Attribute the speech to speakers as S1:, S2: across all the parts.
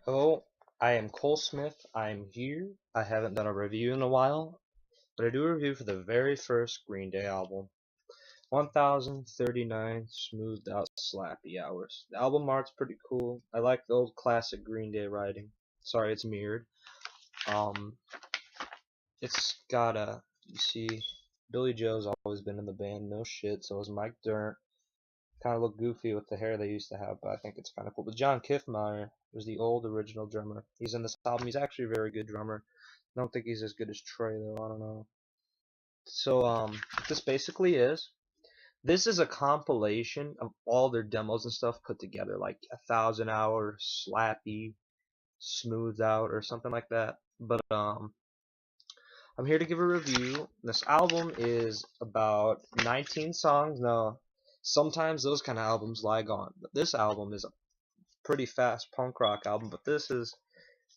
S1: Hello, I am Cole Smith. I'm here. I haven't done a review in a while, but I do a review for the very first Green Day album, 1039 Smoothed Out Slappy Hours. The album art's pretty cool. I like the old classic Green Day writing. Sorry, it's mirrored. Um, it's got you see, Billy Joe's always been in the band, no shit, so is Mike Dirnt. Kind of look goofy with the hair they used to have, but I think it's kind of cool. But John Kiffmeyer was the old original drummer. He's in this album. He's actually a very good drummer. I don't think he's as good as Trey though. I don't know. So what this basically is, this is a compilation of all their demos and stuff put together, like 1,000 hours, slappy, smoothed out, or something like that. But I'm here to give a review. This album is about 19 songs. Now, sometimes those kind of albums lag on, but this album is a pretty fast punk rock album. But this is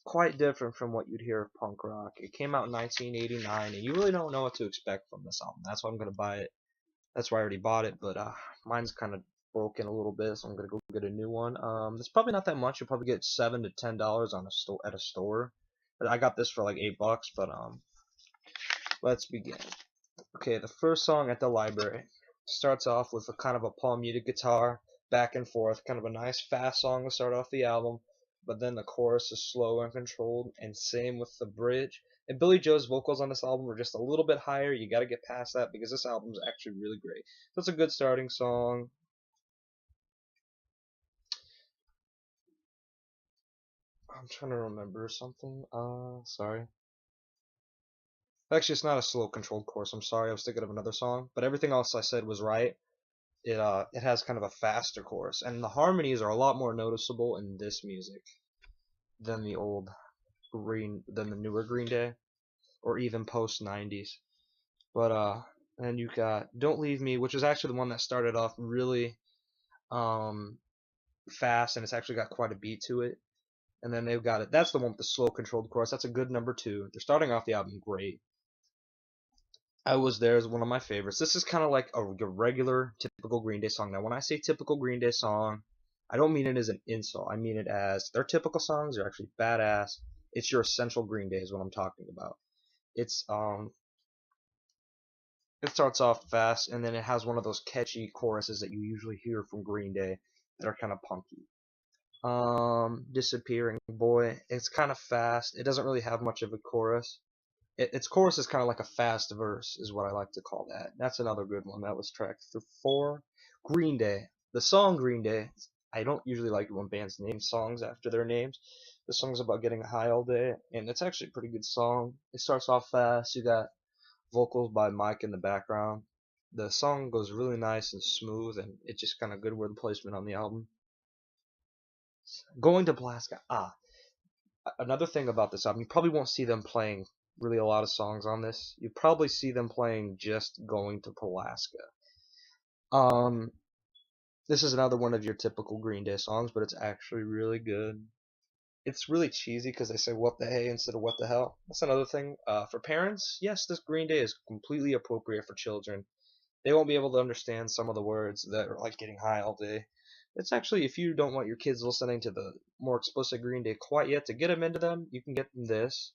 S1: quite different from what you'd hear of punk rock. It came out in 1989, and you really don't know what to expect from this album. That's why I'm gonna buy it. That's why I already bought it, but mine's kind of broken a little bit, so I'm gonna go get a new one. It's probably not that much. You'll probably get $7 to $10 on a store at a store. But I got this for like $8, but let's begin. Okay, the first song at the library starts off with a kind of a palm muted guitar, back and forth, kind of a nice fast song to start off the album, but then the chorus is slow and controlled, and same with the bridge. And Billy Joe's vocals on this album are just a little bit higher. You got to get past that because this album is actually really great. So it's a good starting song. I'm trying to remember something. Sorry. Actually, it's not a slow controlled chorus. I'm sorry. I was thinking of another song, but everything else I said was right. It has kind of a faster chorus, and the harmonies are a lot more noticeable in this music than the newer Green Day, or even post 90s. But and you got Don't Leave Me, which is actually the one that started off really um fast, and it's actually got quite a beat to it. And then they've got it. That's the one with the slow controlled chorus. That's a good number two. They're starting off the album great. I Was There is one of my favorites. This is kind of like a regular, typical Green Day song. Now, when I say typical Green Day song, I don't mean it as an insult. I mean it as their typical songs are actually badass. It's your essential Green Day is what I'm talking about. It's it starts off fast, and then it has one of those catchy choruses that you usually hear from Green Day that are kind of punky. Disappearing Boy. It's kind of fast. It doesn't really have much of a chorus. Its chorus is kind of like a fast verse, is what I like to call that. That's another good one. That was track 4. Green Day. The song Green Day. I don't usually like when bands name songs after their names. The song's about getting high all day, and it's actually a pretty good song. It starts off fast. You got vocals by Mike in the background. The song goes really nice and smooth, and it's just kind of good word placement on the album. Going to Alaska. Another thing about this album, you probably won't see them playing really a lot of songs on this. You probably see them playing just Going to Alaska. Um, this is another one of your typical Green Day songs, but it's actually really good. It's really cheesy because they say "what the hey" instead of "what the hell." That's another thing. For parents, yes, this Green Day is completely appropriate for children. They won't be able to understand some of the words that are like getting high all day. It's actually, if you don't want your kids listening to the more explicit Green Day quite yet, to get them into them, you can get them this.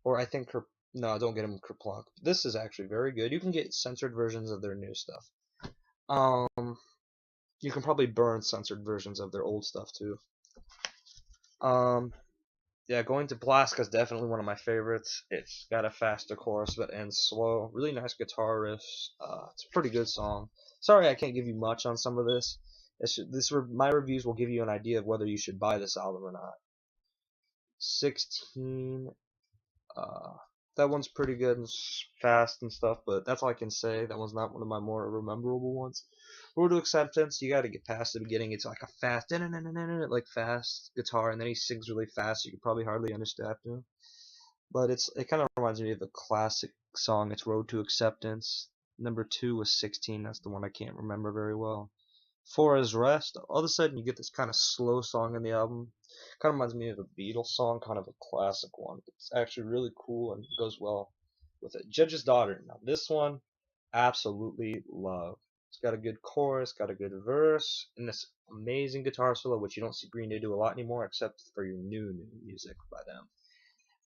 S1: Or I think, no, don't get them Kerplunk. This is actually very good. You can get censored versions of their new stuff. Um, you can probably burn censored versions of their old stuff too. Um, yeah, Going to Blaska is definitely one of my favorites. It's got a faster chorus but ends slow. Really nice guitar riffs. It's a pretty good song. Sorry I can't give you much on some of this. My reviews will give you an idea of whether you should buy this album or not. 16. Uh, that one's pretty good and fast and stuff, but that's all I can say. That one's not one of my more memorable ones. Road to Acceptance, you gotta get past the beginning. It's like a fast, like fast guitar, and then he sings really fast. You can probably hardly understand him. But it kind of reminds me of the classic song. It's Road to Acceptance. Number 2 was 16. That's the one I can't remember very well. 4 is Rest. All of a sudden, you get this kind of slow song in the album. Kind of reminds me of a Beatles song, kind of a classic one. It's actually really cool and goes well with it. Judge's Daughter. Now, this one, absolutely love. It's got a good chorus, got a good verse, and this amazing guitar solo, which you don't see Green Day do a lot anymore, except for your new music by them.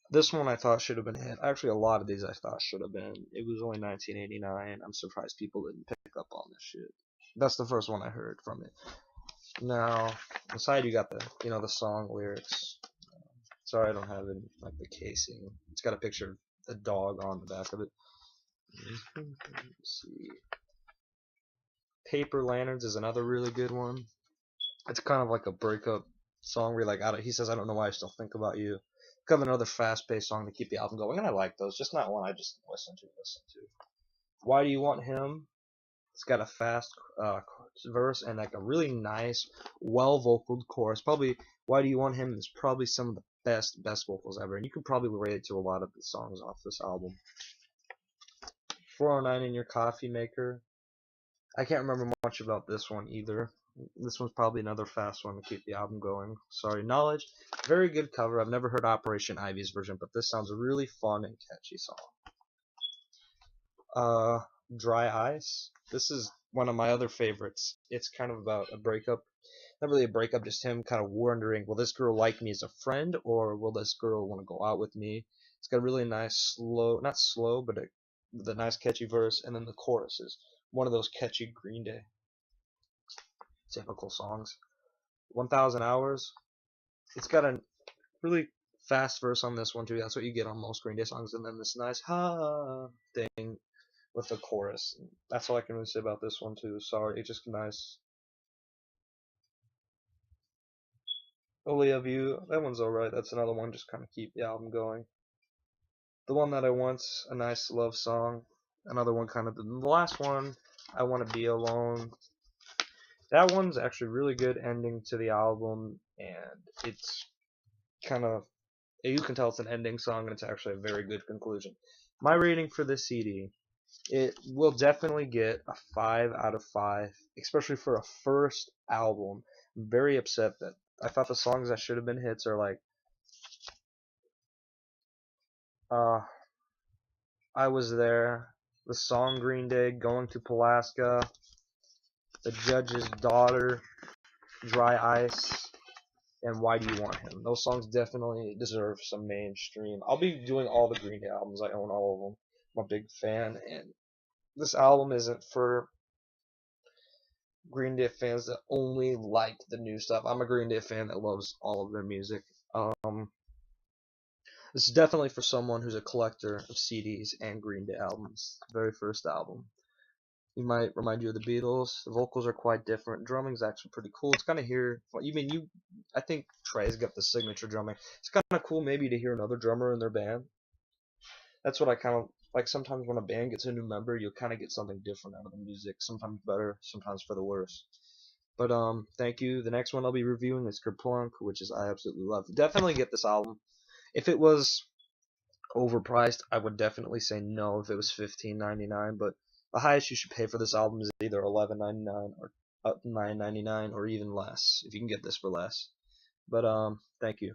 S1: This one I thought should have been a hit. Actually, a lot of these I thought should have been. It was only 1989. I'm surprised people didn't pick up on this shit. That's the first one I heard from it. Now, inside you got the song lyrics. Sorry, I don't have it like the casing. It's got a picture of a dog on the back of it. Let's see. Paper Lanterns is another really good one. It's kind of like a breakup song where he says, I don't know why I still think about you. Kind of another fast-paced song to keep the album going, and I like those. Just not one I just listen to. Why Do You Want Him? It's got a fast verse and like a really nice, well-vocaled chorus. Probably Why Do You Want Him is probably some of the best vocals ever, and you can probably relate it to a lot of the songs off this album. 409 in Your Coffee Maker. I can't remember much about this one either. This one's probably another fast one to keep the album going. Sorry, Knowledge. Very good cover. I've never heard Operation Ivy's version, but this sounds a really fun and catchy song. Dry Ice. This is one of my other favorites. It's kind of about a breakup. Not really a breakup, just him kind of wondering, will this girl like me as a friend, or will this girl want to go out with me? It's got a really nice not slow, but with a nice catchy verse, and then the chorus is one of those catchy Green Day typical songs. 1000 Hours. It's got a really fast verse on this one too. That's what you get on most Green Day songs, and then this nice ha thing with the chorus. That's all I can really say about this one too. Sorry, it's just nice. Only of You. That one's alright. That's another one just kind of keep the album going. The One That I Want's a nice love song. Another one kind of the last one. I Want to Be Alone. That one's actually really good ending to the album, and it's kind of, you can tell it's an ending song, and it's actually a very good conclusion. My rating for this CD, it will definitely get a 5 out of 5, especially for a first album. I'm very upset that I thought the songs that should have been hits are like I Was There, the song Green Day, Going to Pulaska, The Judge's Daughter, Dry Ice, and Why Do You Want Him. Those songs definitely deserve some mainstream. I'll be doing all the Green Day albums. I own all of them. I'm a big fan, and this album isn't for Green Day fans that only like the new stuff. I'm a Green Day fan that loves all of their music. This is definitely for someone who's a collector of CDs and Green Day albums. Very first album. It might remind you of the Beatles. The vocals are quite different. Drumming's actually pretty cool. It's kind of here. I think Trey's got the signature drumming. It's kind of cool maybe to hear another drummer in their band. That's what I kind of like. Sometimes when a band gets a new member, you'll kind of get something different out of the music. Sometimes better, sometimes for the worse. But thank you. The next one I'll be reviewing is Kerplunk, which is I absolutely love. Definitely get this album. If it was overpriced, I would definitely say no if it was $15.99, but the highest you should pay for this album is either $11.99 or $9.99 or even less if you can get this for less. But thank you.